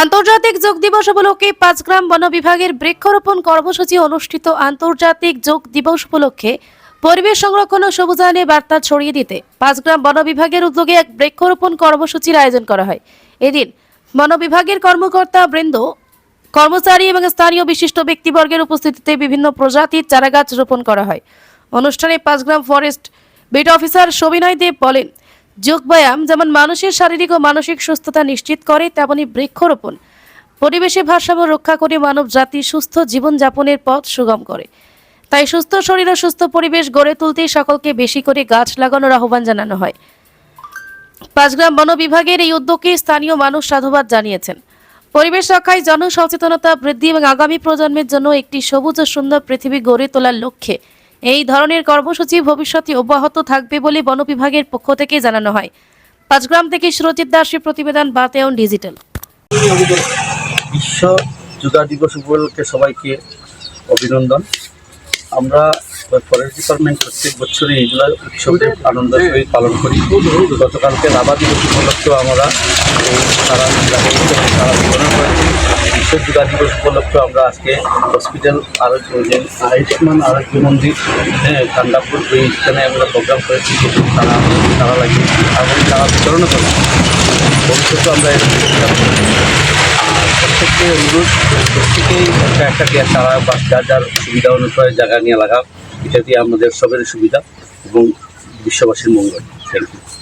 আন্তর্জাতিক যোগ দিবস উপলক্ষে পাঁচগ্রাম বন বিভাগের বৃক্ষরোপণ কর্মসূচি অনুষ্ঠিত। আন্তর্জাতিক যোগ দিবস উপলক্ষে পরিবেশ সংরক্ষণ ও সবুজায়নে বার্তা ছড়িয়ে দিতে পাঁচগ্রাম বন বিভাগের উদ্যোগে এক বৃক্ষরোপণ কর্মসূচির আয়োজন করা হয়। এদিন বন বিভাগের কর্মকর্তা বৃন্দ, কর্মচারী এবং স্থানীয় বিশিষ্ট ব্যক্তিবর্গের উপস্থিতিতে বিভিন্ন প্রজাতির চারাগাছ রোপণ করা হয়। অনুষ্ঠানে পাঁচগ্রাম ফরেস্ট বিট অফিসার সবিনয় দেব বলেন, যোগব্যায়াম যেমন মানুষের শারীরিক ও মানসিক সুস্থতা নিশ্চিত করে, তেমনি বৃক্ষরোপণ পরিবেশের ভারসাম্য রক্ষা করে মানব জাতির সুস্থ জীবনযাপনের পথ সুগম করে। তাই সুস্থ শরীর ও সুস্থ পরিবেশ গড়ে তুলতে সকলকে বেশি করে গাছ লাগানোর আহ্বান জানানো হয়। পাঁচগ্রাম বন বিভাগের এই উদ্যোগে স্থানীয় মানুষ সাধুবাদ জানিয়েছেন। পরিবেশ রক্ষায় জনসচেতনতা বৃদ্ধি এবং আগামী প্রজন্মের জন্য একটি সবুজ ও সুন্দর পৃথিবী গড়ে তোলার লক্ষ্যে এই ধরনের কর্মসূচি ভবিষ্যতে অব্যাহত থাকবে বলে বন বিভাগের পক্ষ থেকে জানানো হয়। পাঁচগ্রাম থেকে সুরজিৎ দাসের প্রতিবেদন, বাতায়ন ডিজিটাল। বিশ্ব যোগা দিবস উপলক্ষে সবাইকে অভিনন্দন। আমরা ফরেস্ট ডিপার্টমেন্ট প্রত্যেক বছরই এইগুলা উৎসবের আনন্দের সহিত পালন করি। গতকালকে রাভা দিবস উপলক্ষেও আমরা সারা বিতরণ করেছি। বিশ্ব যোগা দিবস উপলক্ষে আমরা আজকে হসপিটাল আয়ুষ্মান আরোগ্য মন্দির কান্দাপুর এইখানে আমরা প্রোগ্রাম করেছি। তারা লাগিয়ে এবং তারা বিতরণও করেছি। ভবিষ্যতে আমরা প্রত্যেককে অনুরোধ, প্রত্যেকেই একটা চারা বা যার সুবিধা অনুসারে জায়গা নিয়ে লাগা, এটা দিয়ে আমাদের সবের সুবিধা এবং বিশ্ববাসীর মঙ্গল। Thank you.